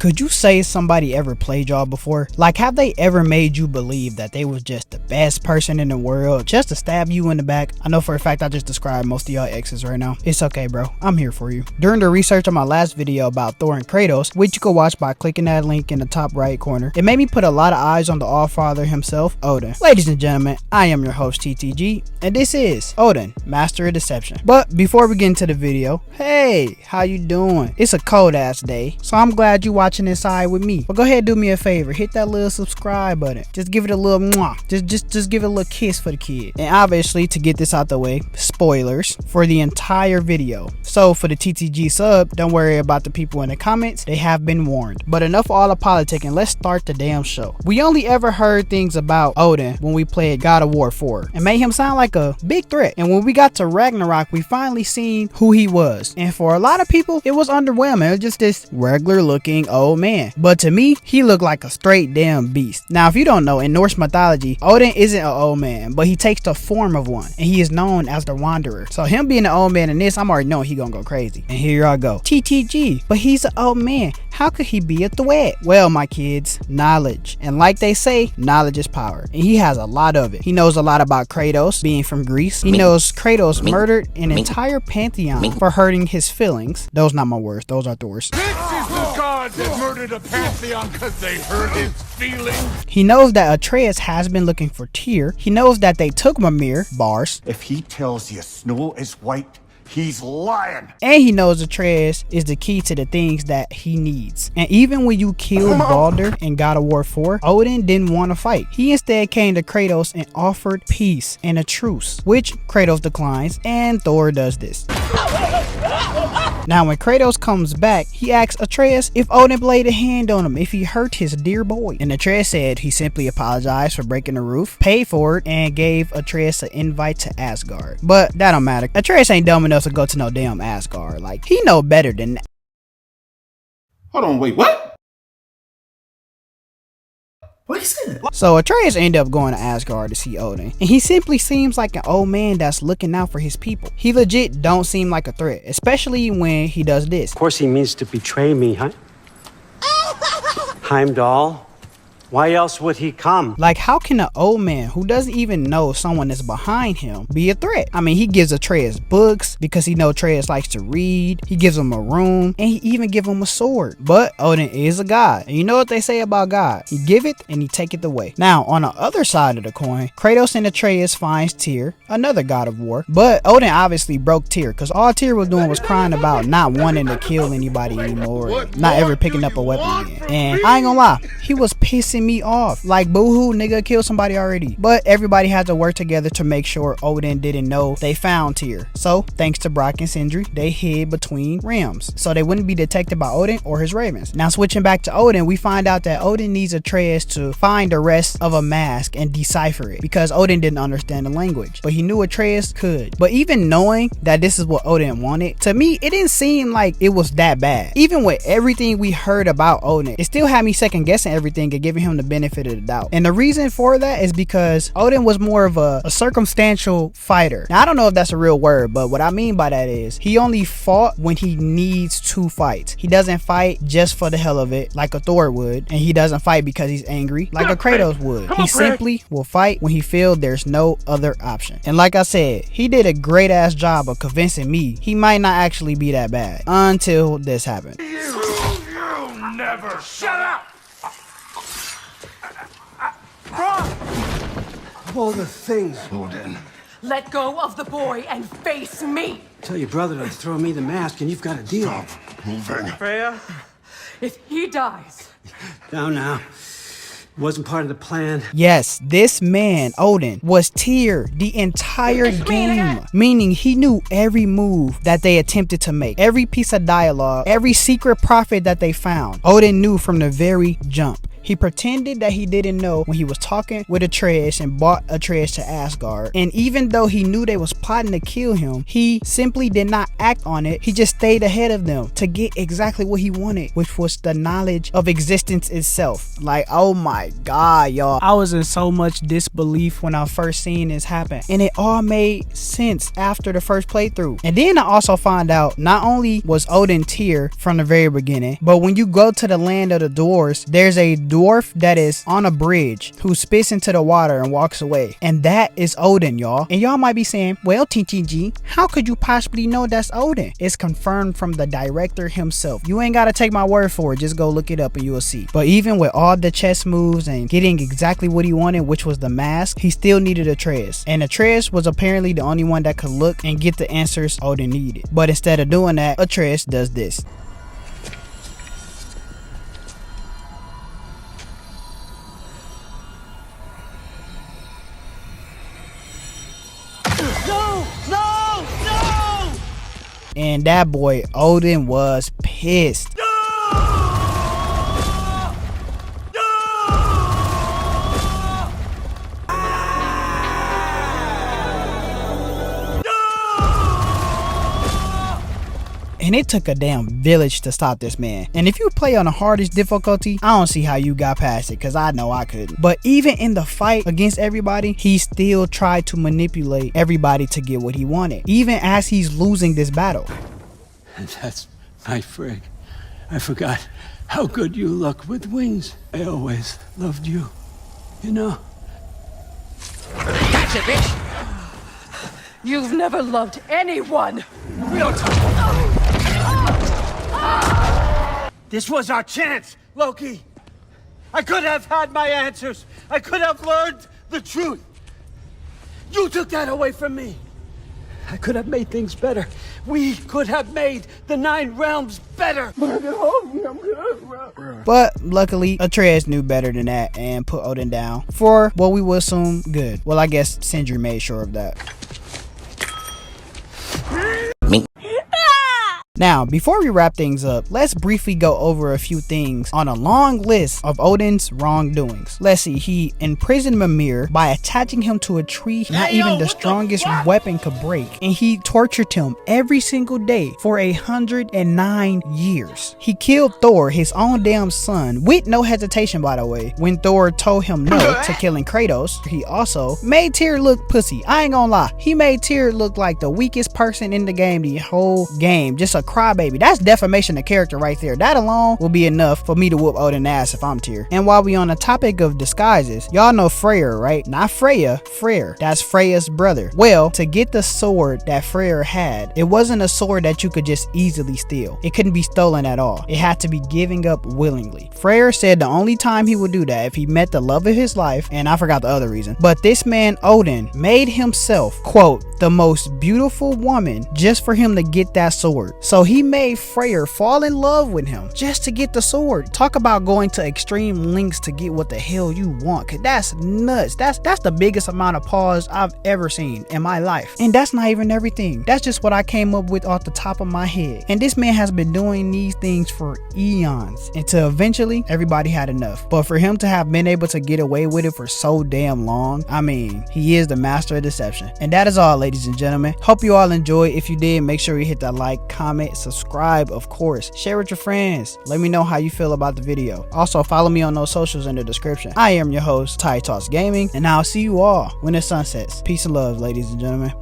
Could you say somebody ever played y'all before? Like, have they ever made you believe that they was just the best person in the world just to stab you in the back? I know for a fact I just described most of y'all exes right now. It's okay, bro. I'm here for you. During the research on my last video about Thor and Kratos, which you can watch by clicking that link in the top right corner, it made me put a lot of eyes on the Allfather himself, Odin. Ladies and gentlemen, I am your host TTG, and this is Odin, Master of Deception. But before we get into the video, hey, how you doing? It's a cold ass day, so I'm glad you watching inside with me. But go ahead, do me a favor, hit that little subscribe button. Just give it a little mwah. Just give it a little kiss for the kid. And obviously, to get this out the way, spoilers for the entire video. So for the TTG sub, don't worry about the people in the comments, they have been warned. But enough of all the politicking, let's start the damn show. We only ever heard things about Odin when we played God of War 4. It made him sound like a big threat. And when we got to Ragnarok, we finally seen who he was. And for a lot of people, it was underwhelming. It was just this regular looking old man. But to me, he looked like a straight damn beast. Now, if you don't know, in Norse mythology, Odin isn't an old man, but he takes the form of one. And he is known as the Wanderer. So him being an old man in this, I'm already knowing he gonna go crazy. And here I go. TTG, but he's an old man. How could he be a threat? Well, my kids, knowledge. And like they say, knowledge is power. And he has a lot of it. He knows a lot about Kratos, being from Greece. He knows Kratos murdered an entire pantheon for hurting his feelings. Those not my words, those are Thor's. This is the god that murdered a pantheon because they hurt his feelings. He knows that Atreus has been looking for Tyr. He knows that they took Mimir, bars. If he tells you snow is white, he's lying. And he knows Atreus is the key to the things that he needs. And even when you killed Baldur in God of War 4, Odin didn't want to fight. He instead came to Kratos and offered peace and a truce, which Kratos declines, and Thor does this. Now when Kratos comes back, he asks Atreus if Odin laid a hand on him if he hurt his dear boy. And Atreus said he simply apologized for breaking the roof, paid for it, and gave Atreus an invite to Asgard. But that don't matter. Atreus ain't dumb enough to go to no damn Asgard. Like, he know better than that. Hold on, wait, what? What he said? So Atreus ended up going to Asgard to see Odin, and he simply seems like an old man that's looking out for his people. He legit don't seem like a threat, especially when he does this. Of course he means to betray me, huh? Heimdall, why else would he come? Like, how can an old man who doesn't even know someone is behind him be a threat? I mean, he gives Atreus books because he knows Atreus likes to read. He gives him a room, and he even gives him a sword. But Odin is a god, and you know what they say about God? He give it and he take it away. Now, on the other side of the coin, Kratos and Atreus finds Tyr, another god of war. But Odin obviously broke Tyr, because all Tyr was doing was crying about not wanting to kill anybody anymore, and not ever picking up a weapon again. And I ain't gonna lie, he was pissing me off. Like, boo-hoo, nigga, kill somebody already. But everybody had to work together to make sure Odin didn't know they found Tyr. So thanks to Brock and Sindri, they hid between realms so they wouldn't be detected by Odin or his ravens. Now switching back to Odin, we find out that Odin needs Atreus to find the rest of a mask and decipher it, because Odin didn't understand the language, but he knew Atreus could. But even knowing that this is what Odin wanted, to me it didn't seem like it was that bad. Even with everything we heard about Odin, it still had me second guessing everything and giving him the benefit of the doubt. And the reason for that is because Odin was more of a circumstantial fighter. Now I don't know if that's a real word, but what I mean by that is he only fought when he needs to fight. He doesn't fight just for the hell of it like a Thor would, and he doesn't fight because he's angry like a Kratos would. He simply will fight when he feels there's no other option. And like I said, he did a great ass job of convincing me he might not actually be that bad until this happened. You never shut up. Of all the things, Odin. Let go of the boy and face me. tell your brother to throw me the mask and you've got a deal. Stop moving. Freya, if he dies. Down now. Wasn't part of the plan. Yes, this man, Odin, was Tyr the entire game, meaning he knew every move that they attempted to make, every piece of dialogue, every secret prophet that they found. Odin knew from the very jump. He pretended that he didn't know when he was talking with Atreus and brought Atreus to Asgard. And even though he knew they was plotting to kill him, he simply did not act on it. He just stayed ahead of them to get exactly what he wanted, which was the knowledge of existence itself. Like, oh my my god, y'all. I was in so much disbelief when I first seen this happen, and it all made sense after the first playthrough. And then I also find out not only was Odin Tyr from the very beginning, but when you go to the land of the dwarves, there's a dwarf that is on a bridge who spits into the water and walks away, and that is Odin, y'all. And y'all might be saying, well, TTG, how could you possibly know that's Odin? It's confirmed from the director himself. You ain't gotta take my word for it, just go look it up and you'll see. But even with all the chess moves and getting exactly what he wanted, which was the mask, he still needed Atreus, and Atreus was apparently the only one that could look and get the answers Odin needed. But instead of doing that, Atreus does this. And that boy Odin was pissed. And it took a damn village to stop this man. And if you play on the hardest difficulty, I don't see how you got past it, because I know I couldn't. But even in the fight against everybody, he still tried to manipulate everybody to get what he wanted, even as he's losing this battle. And that's my Frigg. I forgot how good you look with wings. I always loved you, you know? Gotcha, bitch! You've never loved anyone! This was our chance, Loki. I could have had my answers. I could have learned the truth. You took that away from me. I could have made things better. We could have made the 9 realms better. But luckily, Atreus knew better than that and put Odin down for what we will assume good. Well, I guess Sindri made sure of that. Now, before we wrap things up, let's briefly go over a few things on a long list of Odin's wrongdoings. Let's see, he imprisoned Mimir by attaching him to a tree not even the strongest weapon could break, and he tortured him every single day for 109 years. He killed Thor, his own damn son, with no hesitation, by the way. When Thor told him no to killing Kratos, he also made Tyr look pussy. I ain't gonna lie, he made Tyr look like the weakest person in the game the whole game, just a crybaby. That's defamation of character right there. That alone will be enough for me to whoop Odin ass if I'm Tyr. And while we on the topic of disguises, y'all know Freyr, right? Not Freya, Freyr. That's Freya's brother. Well, to get the sword that Freyr had, it wasn't a sword that you could just easily steal. It couldn't be stolen at all. It had to be giving up willingly. Freyr said the only time he would do that if he met the love of his life, and I forgot the other reason. But this man Odin made himself, quote, the most beautiful woman just for him to get that sword. So he made Freyr fall in love with him just to get the sword. Talk about going to extreme lengths to get what the hell you want, cause that's nuts. That's the biggest amount of pause I've ever seen in my life. And that's not even everything. That's just what I came up with off the top of my head. And this man has been doing these things for eons until eventually everybody had enough. But for him to have been able to get away with it for so damn long, I mean, he is the master of deception. And that is all, ladies and gentlemen. Hope you all enjoyed. If you did, make sure you hit that like, comment, subscribe, of course. Share with your friends. Let me know how you feel about the video. Also, follow me on those socials in the description. I am your host, Kratos Gaming, and I'll see you all when the sun sets. Peace and love, ladies and gentlemen.